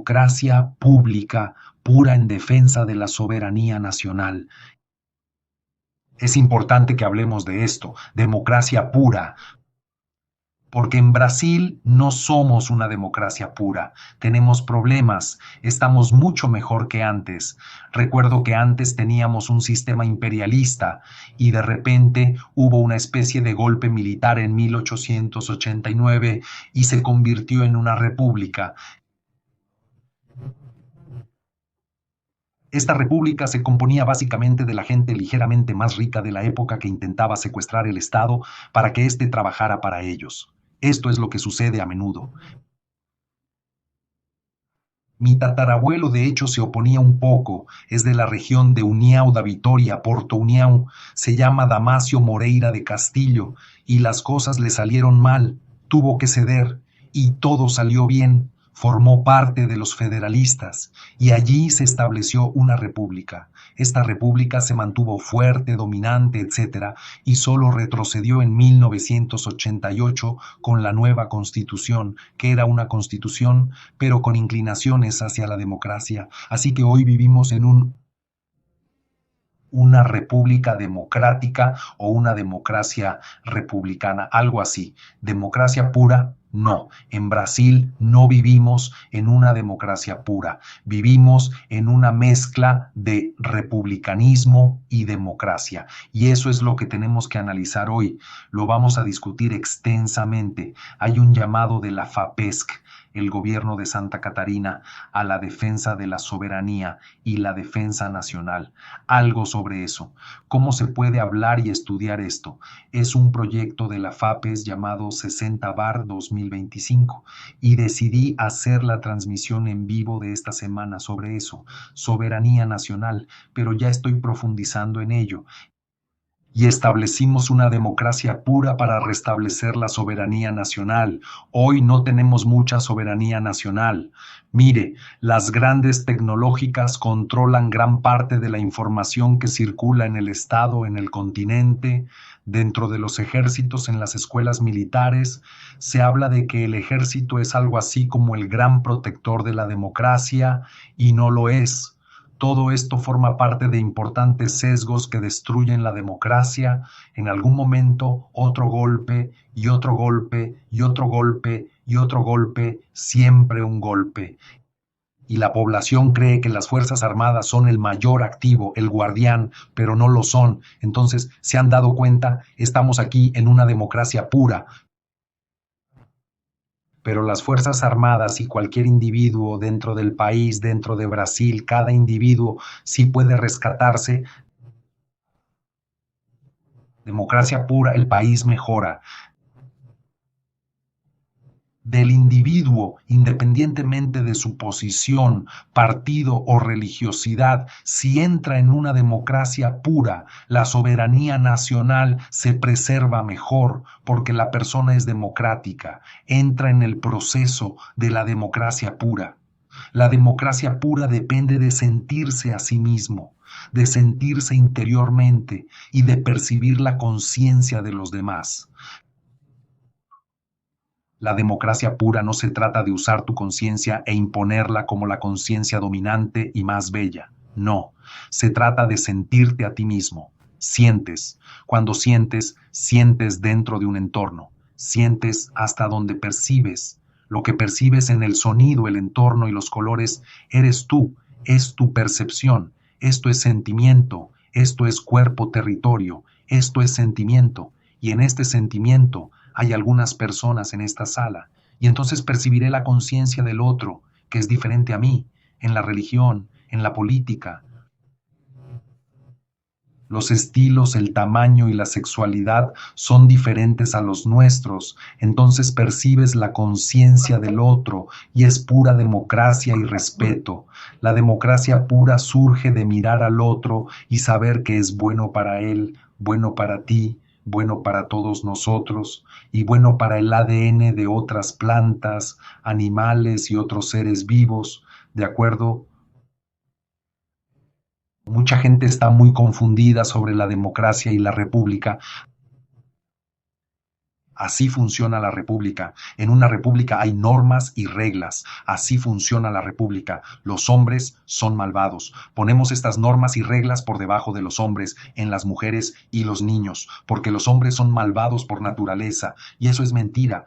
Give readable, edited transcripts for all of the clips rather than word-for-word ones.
democracia pública, pura en defensa de la soberanía nacional. Es importante que hablemos de esto, democracia pura, porque en Brasil no somos una democracia pura, tenemos problemas, estamos mucho mejor que antes. Recuerdo que antes teníamos un sistema imperialista y de repente hubo una especie de golpe militar en 1889 y se convirtió en una república. Esta república se componía básicamente de la gente ligeramente más rica de la época que intentaba secuestrar el Estado para que éste trabajara para ellos. Esto es lo que sucede a menudo. Mi tatarabuelo de hecho se oponía un poco, es de la región de União da Vitória, Porto União, se llama Damasio Moreira de Castillo, y las cosas le salieron mal, tuvo que ceder, y todo salió bien, formó parte de los federalistas, y allí se estableció una república. Esta república se mantuvo fuerte, dominante, etcétera, y solo retrocedió en 1988 con la nueva constitución, que era una constitución pero con inclinaciones hacia la democracia. Así que hoy vivimos en una república democrática o una democracia republicana, algo así. Democracia pura, no. En Brasil no vivimos en una democracia pura, vivimos en una mezcla de republicanismo y democracia. Y eso es lo que tenemos que analizar hoy. Lo vamos a discutir extensamente. Hay un llamado de la FAPESC, el gobierno de Santa Catarina, a la defensa de la soberanía y la defensa nacional. Algo sobre eso. ¿Cómo se puede hablar y estudiar esto? Es un proyecto de la FAPES llamado 60 Bar 2025 y decidí hacer la transmisión en vivo de esta semana sobre eso, soberanía nacional, pero ya estoy profundizando en ello y establecimos una democracia pura para restablecer la soberanía nacional. Hoy no tenemos mucha soberanía nacional. Mire, las grandes tecnológicas controlan gran parte de la información que circula en el Estado, en el continente, dentro de los ejércitos, en las escuelas militares. Se habla de que el ejército es algo así como el gran protector de la democracia y no lo es. Todo esto forma parte de importantes sesgos que destruyen la democracia. En algún momento, otro golpe y otro golpe y otro golpe y otro golpe, siempre un golpe. Y la población cree que las Fuerzas Armadas son el mayor activo, el guardián, pero no lo son. Entonces, ¿se han dado cuenta? Estamos aquí en una democracia pura, pero las Fuerzas Armadas y cualquier individuo dentro del país, dentro de Brasil, cada individuo sí puede rescatarse. Democracia pura, el país mejora. Del individuo, independientemente de su posición, partido o religiosidad, si entra en una democracia pura, la soberanía nacional se preserva mejor porque la persona es democrática, entra en el proceso de la democracia pura. La democracia pura depende de sentirse a sí mismo, de sentirse interiormente y de percibir la conciencia de los demás. La democracia pura no se trata de usar tu conciencia e imponerla como la conciencia dominante y más bella. No, se trata de sentirte a ti mismo. Sientes. Cuando sientes, sientes dentro de un entorno. Sientes hasta donde percibes. Lo que percibes en el sonido, el entorno y los colores, eres tú, es tu percepción. Esto es sentimiento, esto es cuerpo, territorio, esto es sentimiento. Y en este sentimiento hay algunas personas en esta sala, y entonces percibiré la conciencia del otro, que es diferente a mí, en la religión, en la política. Los estilos, el tamaño y la sexualidad son diferentes a los nuestros, entonces percibes la conciencia del otro y es pura democracia y respeto. La democracia pura surge de mirar al otro y saber que es bueno para él, bueno para ti, bueno para todos nosotros y bueno para el ADN de otras plantas, animales y otros seres vivos, ¿de acuerdo? Mucha gente está muy confundida sobre la democracia y la república. Así funciona la república. En una república hay normas y reglas. Así funciona la república. Los hombres son malvados. Ponemos estas normas y reglas por debajo de los hombres, en las mujeres y los niños, porque los hombres son malvados por naturaleza. Y eso es mentira.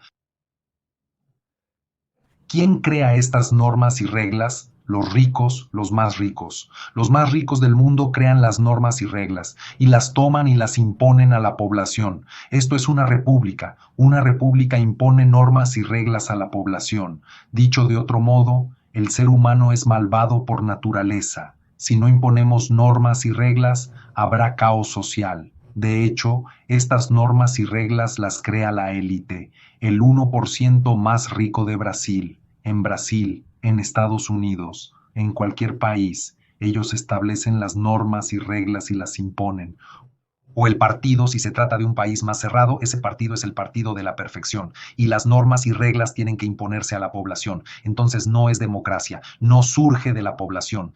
¿Quién crea estas normas y reglas? Los ricos, los más ricos. Los más ricos del mundo crean las normas y reglas y las toman y las imponen a la población. Esto es una república. Una república impone normas y reglas a la población. Dicho de otro modo, el ser humano es malvado por naturaleza. Si no imponemos normas y reglas, habrá caos social. De hecho, estas normas y reglas las crea la élite, el 1% más rico de Brasil. En Brasil, en Estados Unidos, en cualquier país, ellos establecen las normas y reglas y las imponen. O el partido, si se trata de un país más cerrado, ese partido es el partido de la perfección y las normas y reglas tienen que imponerse a la población. Entonces no es democracia, no surge de la población.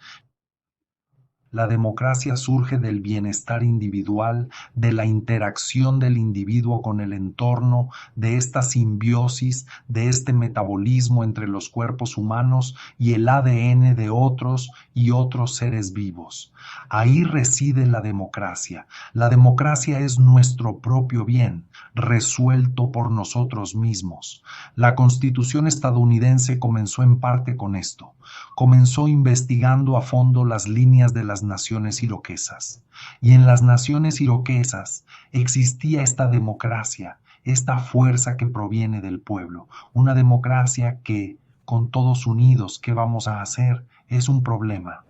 La democracia surge del bienestar individual, de la interacción del individuo con el entorno, de esta simbiosis, de este metabolismo entre los cuerpos humanos y el ADN de otros y otros seres vivos. Ahí reside la democracia. La democracia es nuestro propio bien, resuelto por nosotros mismos. La Constitución estadounidense comenzó en parte con esto. Comenzó investigando a fondo las líneas de las naciones iroquesas. Y en las naciones iroquesas existía esta democracia, esta fuerza que proviene del pueblo, una democracia que, con todos unidos, ¿qué vamos a hacer? Es un problema.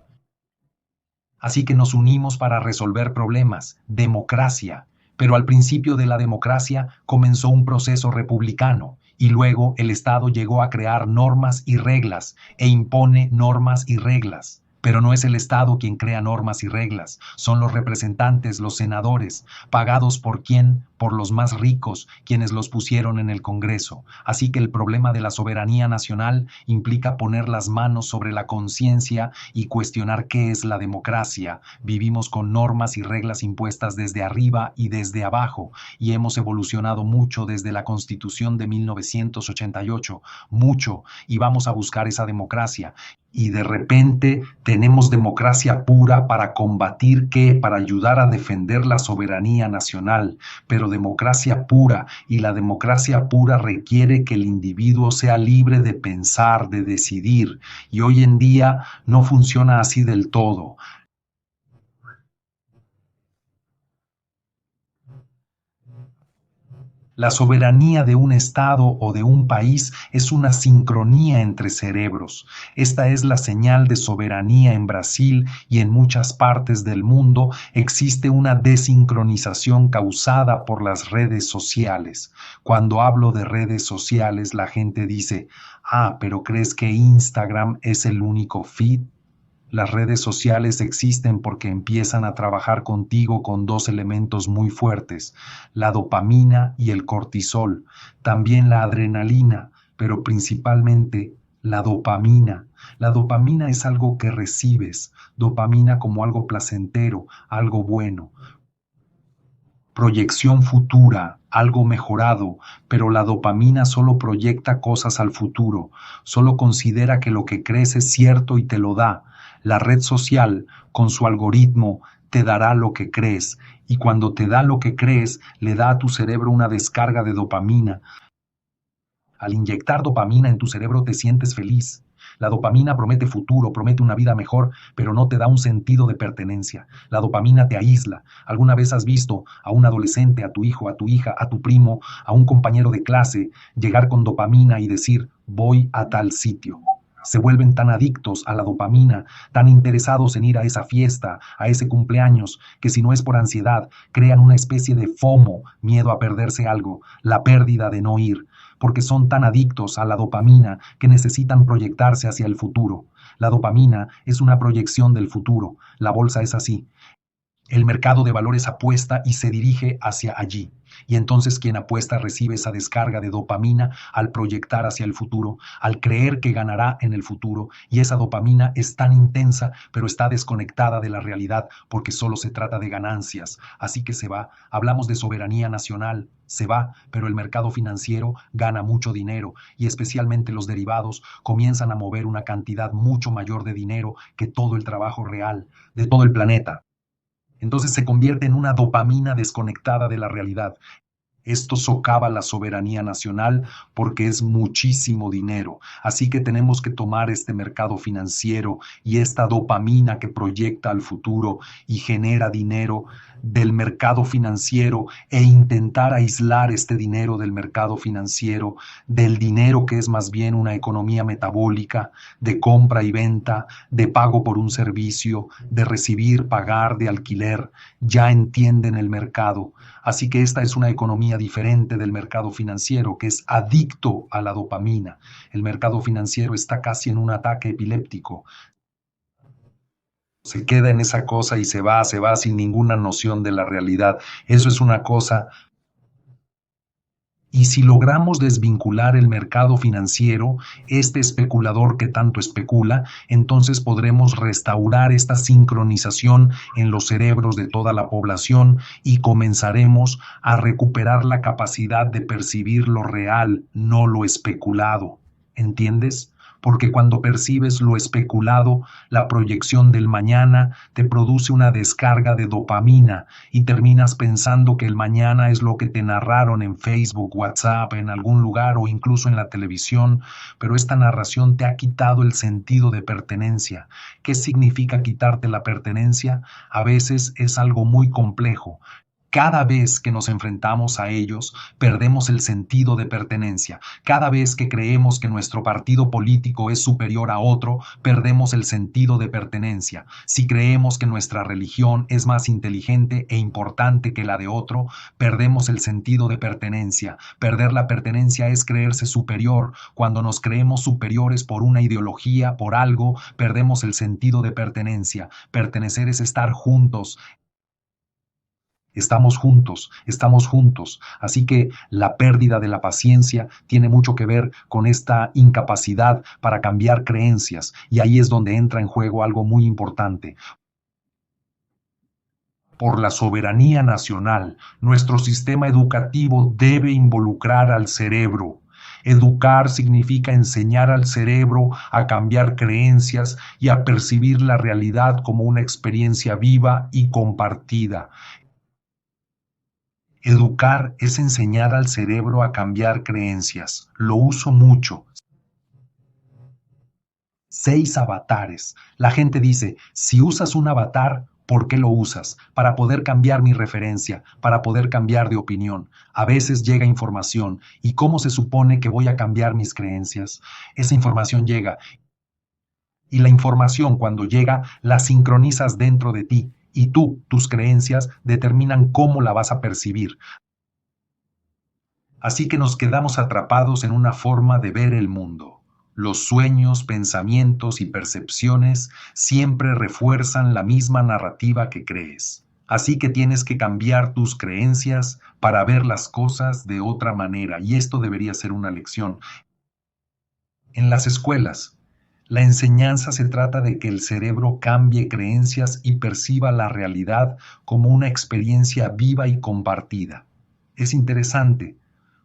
Así que nos unimos para resolver problemas, democracia. Pero al principio de la democracia comenzó un proceso republicano y luego el Estado llegó a crear normas y reglas e impone normas y reglas. Pero no es el Estado quien crea normas y reglas, son los representantes, los senadores, pagados por quién, por los más ricos, quienes los pusieron en el Congreso. Así que el problema de la soberanía nacional implica poner las manos sobre la conciencia y cuestionar qué es la democracia. Vivimos con normas y reglas impuestas desde arriba y desde abajo, y hemos evolucionado mucho desde la Constitución de 1988, mucho, y vamos a buscar esa democracia. Y de repente tenemos democracia pura para combatir qué, para ayudar a defender la soberanía nacional, pero democracia pura, y la democracia pura requiere que el individuo sea libre de pensar, de decidir, y hoy en día no funciona así del todo. La soberanía de un estado o de un país es una sincronía entre cerebros. Esta es la señal de soberanía en Brasil y en muchas partes del mundo existe una desincronización causada por las redes sociales. Cuando hablo de redes sociales, la gente dice, pero ¿crees que Instagram es el único feed? Las redes sociales existen porque empiezan a trabajar contigo con dos elementos muy fuertes, la dopamina y el cortisol, también la adrenalina, pero principalmente la dopamina. La dopamina es algo que recibes, dopamina como algo placentero, algo bueno. Proyección futura, algo mejorado, pero la dopamina solo proyecta cosas al futuro, solo considera que lo que crees es cierto y te lo da. La red social, con su algoritmo, te dará lo que crees, y cuando te da lo que crees, le da a tu cerebro una descarga de dopamina. Al inyectar dopamina en tu cerebro te sientes feliz. La dopamina promete futuro, promete una vida mejor, pero no te da un sentido de pertenencia. La dopamina te aísla. ¿Alguna vez has visto a un adolescente, a tu hijo, a tu hija, a tu primo, a un compañero de clase, llegar con dopamina y decir, voy a tal sitio? Se vuelven tan adictos a la dopamina, tan interesados en ir a esa fiesta, a ese cumpleaños, que si no es por ansiedad, crean una especie de FOMO, miedo a perderse algo, la pérdida de no ir, porque son tan adictos a la dopamina que necesitan proyectarse hacia el futuro. La dopamina es una proyección del futuro, la bolsa es así. El mercado de valores apuesta y se dirige hacia allí. Y entonces quien apuesta recibe esa descarga de dopamina al proyectar hacia el futuro, al creer que ganará en el futuro. Y esa dopamina es tan intensa, pero está desconectada de la realidad porque solo se trata de ganancias. Así que se va. Hablamos de soberanía nacional. Se va, pero el mercado financiero gana mucho dinero y especialmente los derivados comienzan a mover una cantidad mucho mayor de dinero que todo el trabajo real de todo el planeta. Entonces se convierte en una dopamina desconectada de la realidad. Esto socava la soberanía nacional porque es muchísimo dinero. Así que tenemos que tomar este mercado financiero y esta dopamina que proyecta al futuro y genera dinero del mercado financiero e intentar aislar este dinero del mercado financiero, del dinero que es más bien una economía metabólica, de compra y venta, de pago por un servicio, de recibir, pagar, de alquiler. Ya entienden el mercado. Así que esta es una economía diferente del mercado financiero, que es adicto a la dopamina. El mercado financiero está casi en un ataque epiléptico. Se queda en esa cosa y se va sin ninguna noción de la realidad. Eso es una cosa. Y si logramos desvincular el mercado financiero, este especulador que tanto especula, entonces podremos restaurar esta sincronización en los cerebros de toda la población y comenzaremos a recuperar la capacidad de percibir lo real, no lo especulado. ¿Entiendes? Porque cuando percibes lo especulado, la proyección del mañana te produce una descarga de dopamina y terminas pensando que el mañana es lo que te narraron en Facebook, WhatsApp, en algún lugar o incluso en la televisión, pero esta narración te ha quitado el sentido de pertenencia. ¿Qué significa quitarte la pertenencia? A veces es algo muy complejo. Cada vez que nos enfrentamos a ellos, perdemos el sentido de pertenencia. Cada vez que creemos que nuestro partido político es superior a otro, perdemos el sentido de pertenencia. Si creemos que nuestra religión es más inteligente e importante que la de otro, perdemos el sentido de pertenencia. Perder la pertenencia es creerse superior. Cuando nos creemos superiores por una ideología, por algo, perdemos el sentido de pertenencia. Pertenecer es estar juntos. Estamos juntos, estamos juntos. Así que la pérdida de la paciencia tiene mucho que ver con esta incapacidad para cambiar creencias. Y ahí es donde entra en juego algo muy importante. Por la soberanía nacional, nuestro sistema educativo debe involucrar al cerebro. Educar significa enseñar al cerebro a cambiar creencias y a percibir la realidad como una experiencia viva y compartida. Educar es enseñar al cerebro a cambiar creencias. Lo uso mucho. 6 avatares. La gente dice, si usas un avatar, ¿por qué lo usas? Para poder cambiar mi referencia, para poder cambiar de opinión. A veces llega información. ¿Y cómo se supone que voy a cambiar mis creencias? Esa información llega. Y la información cuando llega la sincronizas dentro de ti. Y tú, tus creencias, determinan cómo la vas a percibir. Así que nos quedamos atrapados en una forma de ver el mundo. Los sueños, pensamientos y percepciones siempre refuerzan la misma narrativa que crees. Así que tienes que cambiar tus creencias para ver las cosas de otra manera. Y esto debería ser una lección. En las escuelas, la enseñanza se trata de que el cerebro cambie creencias y perciba la realidad como una experiencia viva y compartida. Es interesante.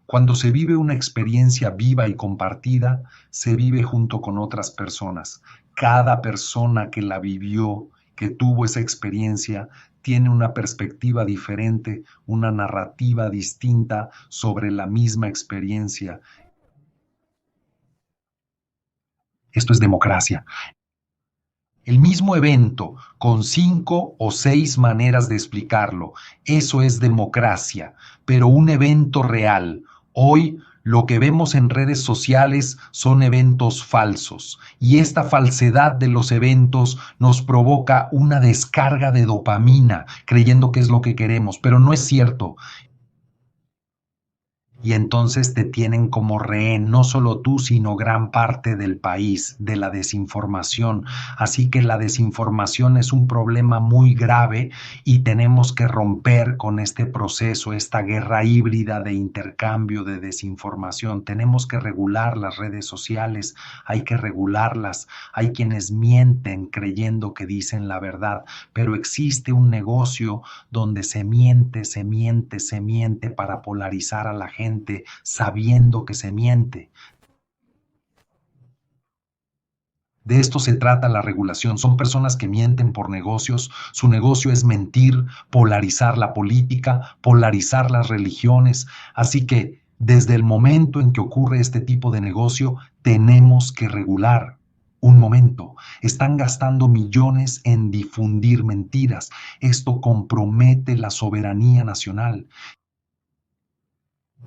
Cuando se vive una experiencia viva y compartida, se vive junto con otras personas. Cada persona que la vivió, que tuvo esa experiencia, tiene una perspectiva diferente, una narrativa distinta sobre la misma experiencia. Esto es democracia. El mismo evento, con 5 o 6 maneras de explicarlo. Eso es democracia, pero un evento real. Hoy lo que vemos en redes sociales son eventos falsos y esta falsedad de los eventos nos provoca una descarga de dopamina, creyendo que es lo que queremos, pero no es cierto. Y entonces te tienen como rehén, no solo tú, sino gran parte del país, de la desinformación. Así que la desinformación es un problema muy grave y tenemos que romper con este proceso, esta guerra híbrida de intercambio de desinformación. Tenemos que regular las redes sociales, hay que regularlas. Hay quienes mienten creyendo que dicen la verdad, pero existe un negocio donde se miente, se miente, se miente para polarizar a la gente sabiendo que se miente. De esto se trata la regulación. Son personas que mienten por negocios. Su negocio es mentir, polarizar la política, polarizar las religiones. Así que desde el momento en que ocurre este tipo de negocio, tenemos que regular. Un momento, están gastando millones en difundir mentiras. Esto compromete la soberanía nacional.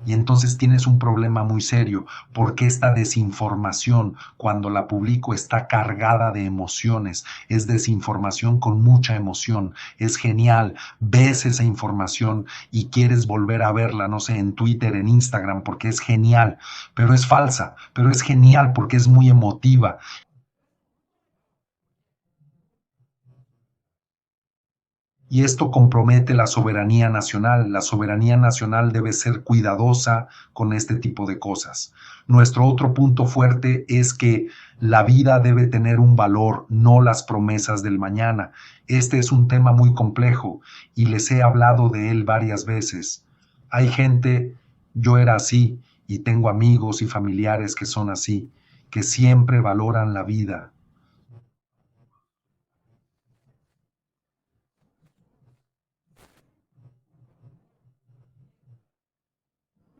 Y entonces tienes un problema muy serio, porque esta desinformación, cuando la publico, está cargada de emociones. Es desinformación con mucha emoción. Es genial. Ves esa información y quieres volver a verla, no sé, en Twitter, en Instagram, porque es genial, pero es falsa, pero es genial porque es muy emotiva. Y esto compromete la soberanía nacional. La soberanía nacional debe ser cuidadosa con este tipo de cosas. Nuestro otro punto fuerte es que la vida debe tener un valor, no las promesas del mañana. Este es un tema muy complejo y les he hablado de él varias veces. Hay gente, yo era así y tengo amigos y familiares que son así, que siempre valoran la vida.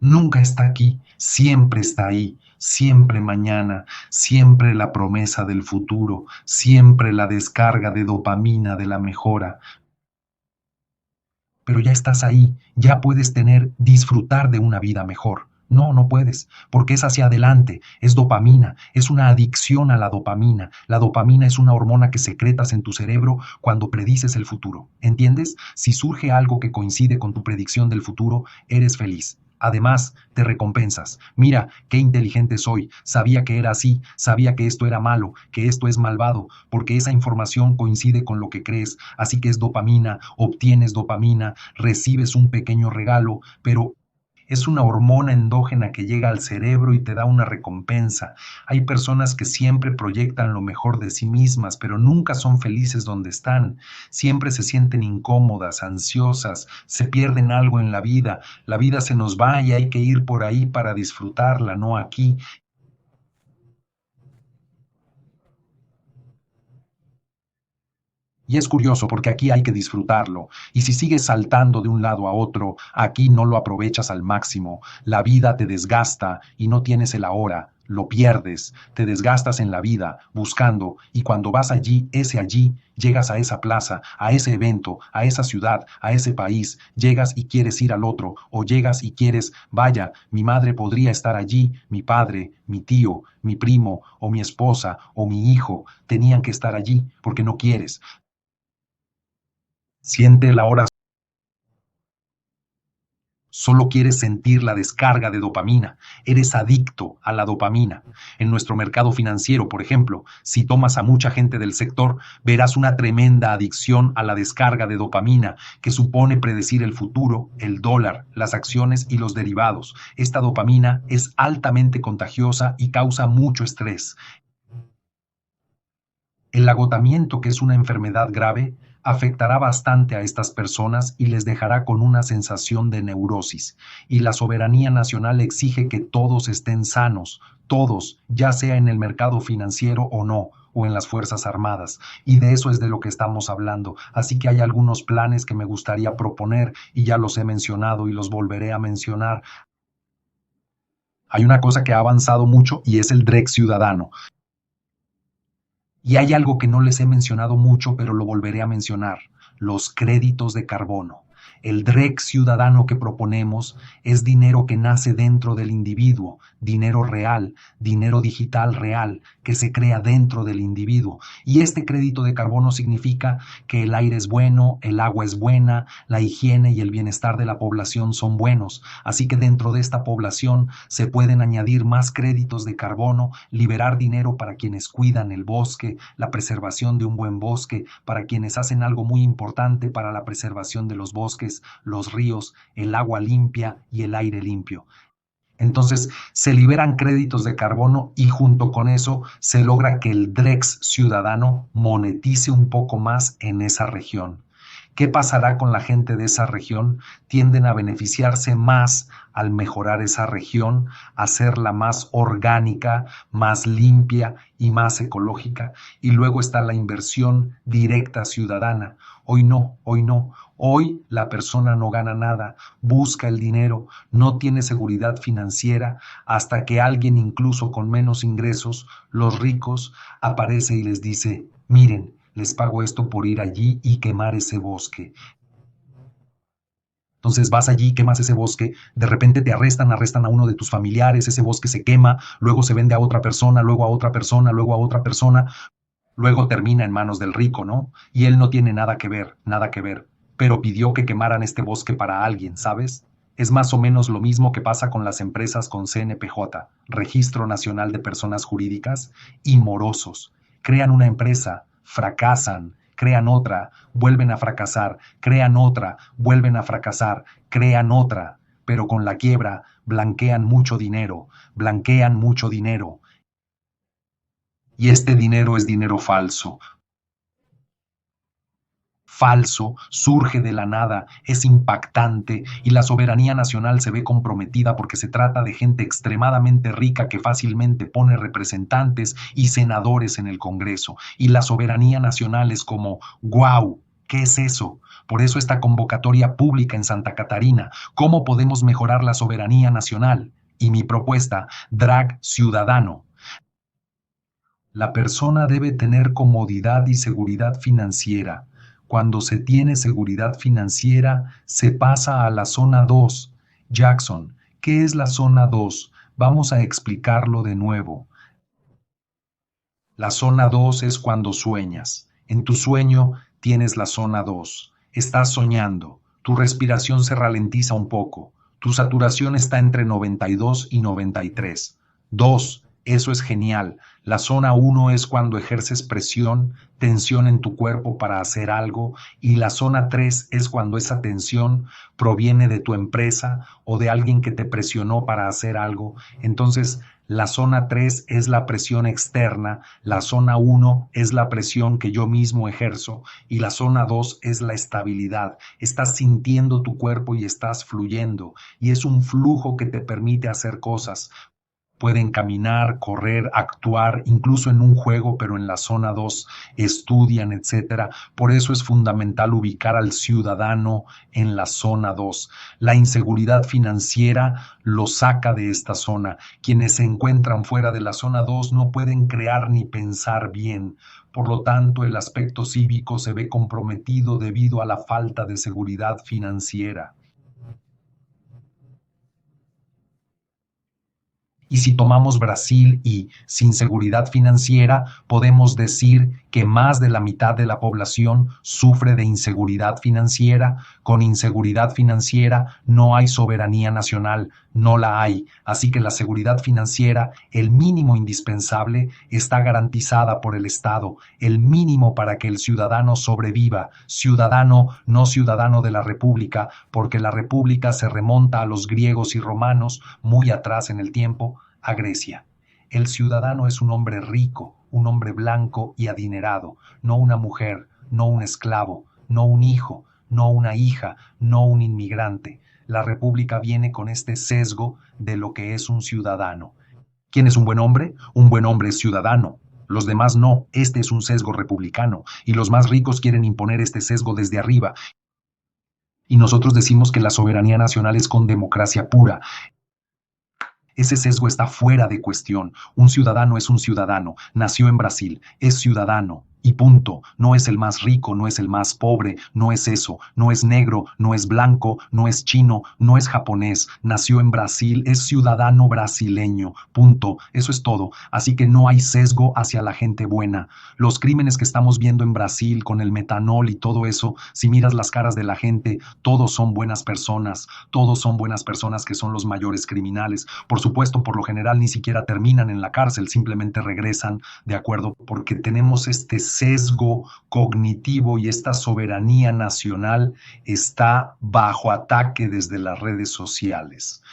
Nunca está aquí, siempre está ahí, siempre mañana, siempre la promesa del futuro, siempre la descarga de dopamina de la mejora. Pero ya estás ahí, ya puedes tener, disfrutar de una vida mejor. No, no puedes, porque es hacia adelante, es dopamina, es una adicción a la dopamina. La dopamina es una hormona que secretas en tu cerebro cuando predices el futuro. ¿Entiendes? Si surge algo que coincide con tu predicción del futuro, eres feliz. Además, te recompensas. Mira, qué inteligente soy. Sabía que era así, sabía que esto era malo, que esto es malvado, porque esa información coincide con lo que crees. Así que es dopamina, obtienes dopamina, recibes un pequeño regalo, pero es una hormona endógena que llega al cerebro y te da una recompensa. Hay personas que siempre proyectan lo mejor de sí mismas, pero nunca son felices donde están. Siempre se sienten incómodas, ansiosas, se pierden algo en la vida. La vida se nos va y hay que ir por ahí para disfrutarla, no aquí. Y es curioso porque aquí hay que disfrutarlo. Y si sigues saltando de un lado a otro, aquí no lo aprovechas al máximo. La vida te desgasta y no tienes el ahora. Lo pierdes, te desgastas en la vida buscando y cuando vas allí, ese allí, llegas a esa plaza, a ese evento, a esa ciudad, a ese país, llegas y quieres ir al otro o llegas y quieres, vaya, mi madre podría estar allí, mi padre, mi tío, mi primo o mi esposa o mi hijo tenían que estar allí porque no quieres. Siente la hora, solo quieres sentir la descarga de dopamina. Eres adicto a la dopamina. En nuestro mercado financiero, por ejemplo, si tomas a mucha gente del sector, verás una tremenda adicción a la descarga de dopamina que supone predecir el futuro, el dólar, las acciones y los derivados. Esta dopamina es altamente contagiosa y causa mucho estrés. El agotamiento, que es una enfermedad grave, afectará bastante a estas personas y les dejará con una sensación de neurosis. Y la soberanía nacional exige que todos estén sanos, todos, ya sea en el mercado financiero o no, o en las Fuerzas Armadas. Y de eso es de lo que estamos hablando. Así que hay algunos planes que me gustaría proponer y ya los he mencionado y los volveré a mencionar. Hay una cosa que ha avanzado mucho y es el DREC ciudadano. Y hay algo que no les he mencionado mucho, pero lo volveré a mencionar, los créditos de carbono. El DREC ciudadano que proponemos es dinero que nace dentro del individuo, dinero real, dinero digital real, que se crea dentro del individuo. Y este crédito de carbono significa que el aire es bueno, el agua es buena, la higiene y el bienestar de la población son buenos. Así que dentro de esta población se pueden añadir más créditos de carbono, liberar dinero para quienes cuidan el bosque, la preservación de un buen bosque, para quienes hacen algo muy importante para la preservación de los bosques, los ríos, el agua limpia y el aire limpio. Entonces se liberan créditos de carbono y junto con eso se logra que el DREX ciudadano monetice un poco más en esa región. ¿Qué pasará con la gente de esa región? Tienden a beneficiarse más al mejorar esa región, hacerla más orgánica, más limpia y más ecológica. Y luego está la inversión directa ciudadana. Hoy no, hoy no. Hoy la persona no gana nada, busca el dinero, no tiene seguridad financiera hasta que alguien incluso con menos ingresos, los ricos, aparece y les dice, miren, les pago esto por ir allí y quemar ese bosque. Entonces vas allí, quemas ese bosque, de repente te arrestan a uno de tus familiares, ese bosque se quema, luego se vende a otra persona, luego a otra persona, luego a otra persona, luego termina en manos del rico, ¿no? Y él no tiene nada que ver, nada que ver, pero pidió que quemaran este bosque para alguien, ¿sabes? Es más o menos lo mismo que pasa con las empresas con CNPJ, Registro Nacional de Personas Jurídicas, y morosos. Crean una empresa, fracasan, crean otra, vuelven a fracasar, crean otra, vuelven a fracasar, crean otra, pero con la quiebra blanquean mucho dinero, blanquean mucho dinero. Y este dinero es dinero falso. Falso, surge de la nada, es impactante y la soberanía nacional se ve comprometida porque se trata de gente extremadamente rica que fácilmente pone representantes y senadores en el Congreso. Y la soberanía nacional es como, wow, ¿qué es eso? Por eso esta convocatoria pública en Santa Catarina. ¿Cómo podemos mejorar la soberanía nacional? Y mi propuesta, drag ciudadano. La persona debe tener comodidad y seguridad financiera. Cuando se tiene seguridad financiera, se pasa a la zona 2. Jackson, ¿qué es la zona 2? Vamos a explicarlo de nuevo. La zona 2 es cuando sueñas. En tu sueño tienes la zona 2. Estás soñando. Tu respiración se ralentiza un poco. Tu saturación está entre 92 y 93. 2. Eso es genial. La zona 1 es cuando ejerces presión, tensión en tu cuerpo para hacer algo, y la zona 3 es cuando esa tensión proviene de tu empresa o de alguien que te presionó para hacer algo. Entonces, la zona 3 es la presión externa, la zona 1 es la presión que yo mismo ejerzo y la zona 2 es la estabilidad. Estás sintiendo tu cuerpo y estás fluyendo, y es un flujo que te permite hacer cosas. Pueden caminar, correr, actuar, incluso en un juego, pero en la zona 2 estudian, etcétera. Por eso es fundamental ubicar al ciudadano en la zona 2. La inseguridad financiera lo saca de esta zona. Quienes se encuentran fuera de la zona 2 no pueden crear ni pensar bien. Por lo tanto, el aspecto cívico se ve comprometido debido a la falta de seguridad financiera. Y si tomamos Brasil y sin seguridad financiera, podemos decir que más de la mitad de la población sufre de inseguridad financiera. Con inseguridad financiera no hay soberanía nacional, no la hay. Así que la seguridad financiera, el mínimo indispensable, está garantizada por el Estado, el mínimo para que el ciudadano sobreviva. Ciudadano, no ciudadano de la República, porque la República se remonta a los griegos y romanos muy atrás en el tiempo, a Grecia. El ciudadano es un hombre rico, un hombre blanco y adinerado, no una mujer, no un esclavo, no un hijo, no una hija, no un inmigrante. La República viene con este sesgo de lo que es un ciudadano. ¿Quién es un buen hombre? Un buen hombre es ciudadano. Los demás no. Este es un sesgo republicano. Y los más ricos quieren imponer este sesgo desde arriba. Y nosotros decimos que la soberanía nacional es con democracia pura. Ese sesgo está fuera de cuestión. Un ciudadano es un ciudadano. Nació en Brasil. Es ciudadano. Y punto, no es el más rico, no es el más pobre, no es eso, no es negro, no es blanco, no es chino, no es japonés, nació en Brasil, es ciudadano brasileño, punto, eso es todo. Así que no hay sesgo hacia la gente buena. Los crímenes que estamos viendo en Brasil con el metanol y todo eso, si miras las caras de la gente, todos son buenas personas que son los mayores criminales. Por supuesto, por lo general ni siquiera terminan en la cárcel, simplemente regresan de acuerdo, porque tenemos este sesgo cognitivo y esta soberanía nacional está bajo ataque desde las redes sociales.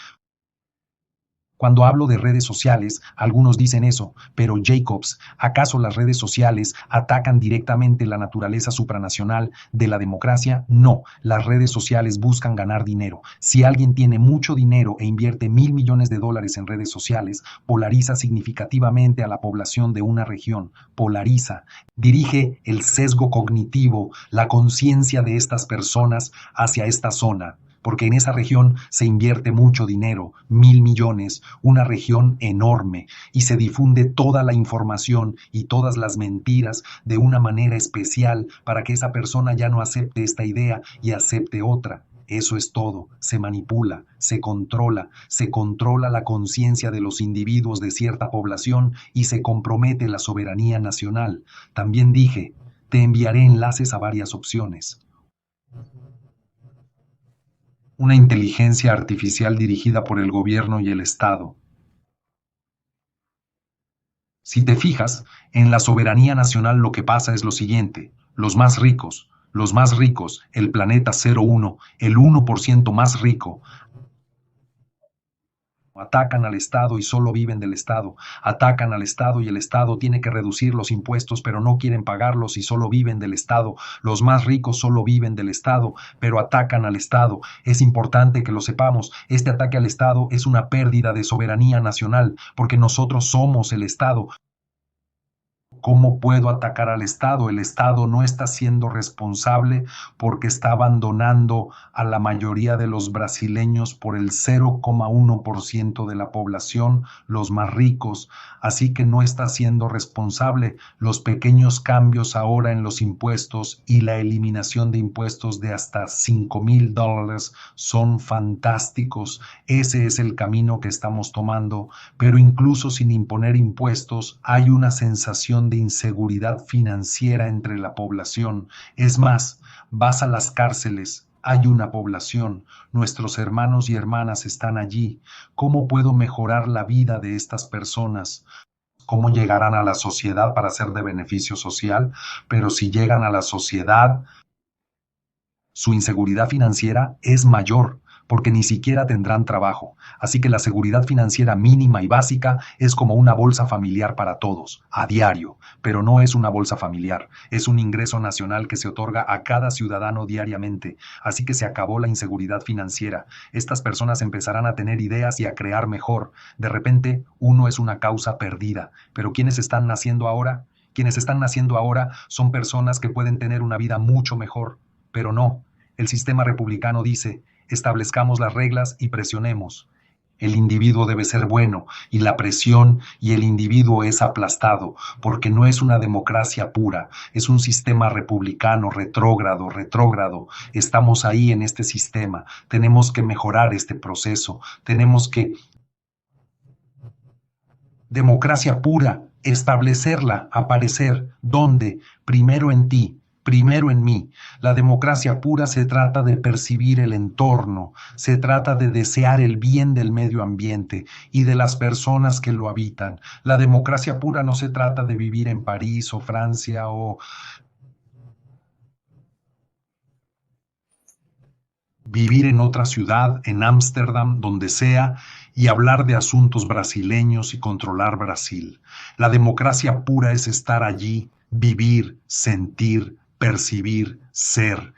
Cuando hablo de redes sociales, algunos dicen eso, pero Jacobs, ¿acaso las redes sociales atacan directamente la naturaleza supranacional de la democracia? No, las redes sociales buscan ganar dinero. Si alguien tiene mucho dinero e invierte $1.000 millones en redes sociales, polariza significativamente a la población de una región, polariza, dirige el sesgo cognitivo, la conciencia de estas personas hacia esta zona, porque en esa región se invierte mucho dinero, 1.000 millones, una región enorme, y se difunde toda la información y todas las mentiras de una manera especial para que esa persona ya no acepte esta idea y acepte otra. Eso es todo, se manipula, se controla la conciencia de los individuos de cierta población y se compromete la soberanía nacional. También dije, te enviaré enlaces a varias opciones. Una inteligencia artificial dirigida por el gobierno y el Estado. Si te fijas, en la soberanía nacional lo que pasa es lo siguiente: los más ricos, el planeta 01, el 1% más rico, atacan al Estado y solo viven del Estado, atacan al Estado y el Estado tiene que reducir los impuestos, pero no quieren pagarlos y solo viven del Estado. Los más ricos solo viven del Estado, pero atacan al Estado. Es importante que lo sepamos. Este ataque al Estado es una pérdida de soberanía nacional, porque nosotros somos el Estado. ¿Cómo puedo atacar al Estado? El Estado no está siendo responsable porque está abandonando a la mayoría de los brasileños por el 0,1% de la población, los más ricos. Así que no está siendo responsable. Los pequeños cambios ahora en los impuestos y la eliminación de impuestos de hasta $5,000 son fantásticos. Ese es el camino que estamos tomando, pero incluso sin imponer impuestos hay una sensación de inseguridad financiera entre la población. Es más, vas a las cárceles, hay una población, nuestros hermanos y hermanas están allí. ¿Cómo puedo mejorar la vida de estas personas? ¿Cómo llegarán a la sociedad para ser de beneficio social? Pero si llegan a la sociedad, su inseguridad financiera es mayor, porque ni siquiera tendrán trabajo. Así que la seguridad financiera mínima y básica es como una bolsa familiar para todos, a diario, pero no es una bolsa familiar, es un ingreso nacional que se otorga a cada ciudadano diariamente. Así que se acabó la inseguridad financiera. Estas personas empezarán a tener ideas y a crear mejor. De repente, uno es una causa perdida. Pero ¿quiénes están naciendo ahora? Quienes están naciendo ahora son personas que pueden tener una vida mucho mejor, pero no. El sistema republicano dice: establezcamos las reglas y presionemos. El individuo debe ser bueno y la presión y el individuo es aplastado, porque no es una democracia pura, es un sistema republicano retrógrado, retrógrado. Estamos ahí en este sistema, tenemos que mejorar este proceso, tenemos que democracia pura, establecerla, aparecer, ¿dónde? Primero en ti, primero en mí. La democracia pura se trata de percibir el entorno, se trata de desear el bien del medio ambiente y de las personas que lo habitan. La democracia pura no se trata de vivir en París o Francia o vivir en otra ciudad, en Ámsterdam, donde sea, y hablar de asuntos brasileños y controlar Brasil. La democracia pura es estar allí, vivir, sentir, percibir, ser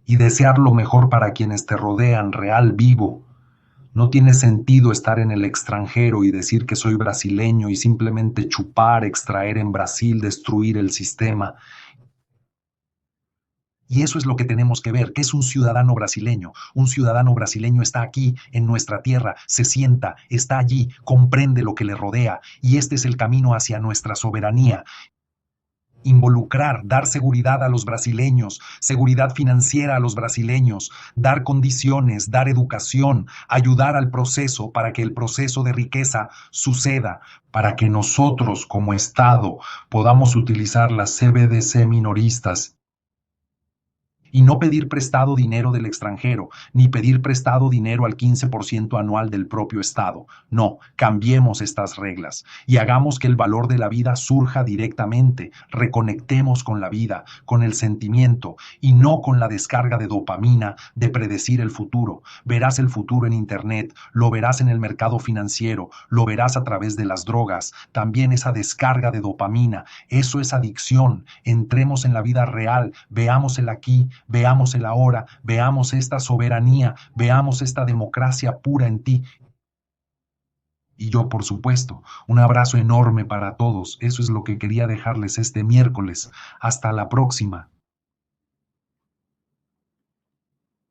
y desear lo mejor para quienes te rodean, real, vivo. No tiene sentido estar en el extranjero y decir que soy brasileño y simplemente chupar, extraer en Brasil, destruir el sistema. Y eso es lo que tenemos que ver, que es un ciudadano brasileño. Un ciudadano brasileño está aquí en nuestra tierra, se sienta, está allí, comprende lo que le rodea. Y este es el camino hacia nuestra soberanía. Involucrar, dar seguridad a los brasileños, seguridad financiera a los brasileños, dar condiciones, dar educación, ayudar al proceso para que el proceso de riqueza suceda, para que nosotros como Estado podamos utilizar las CBDC minoristas y no pedir prestado dinero del extranjero, ni pedir prestado dinero al 15% anual del propio Estado. No, cambiemos estas reglas y hagamos que el valor de la vida surja directamente, reconectemos con la vida, con el sentimiento y no con la descarga de dopamina de predecir el futuro. Verás el futuro en Internet, lo verás en el mercado financiero, lo verás a través de las drogas, también esa descarga de dopamina, eso es adicción. Entremos en la vida real, veamos el aquí, veamos el ahora, veamos esta soberanía, veamos esta democracia pura en ti. Y yo, por supuesto, un abrazo enorme para todos. Eso es lo que quería dejarles este miércoles. Hasta la próxima.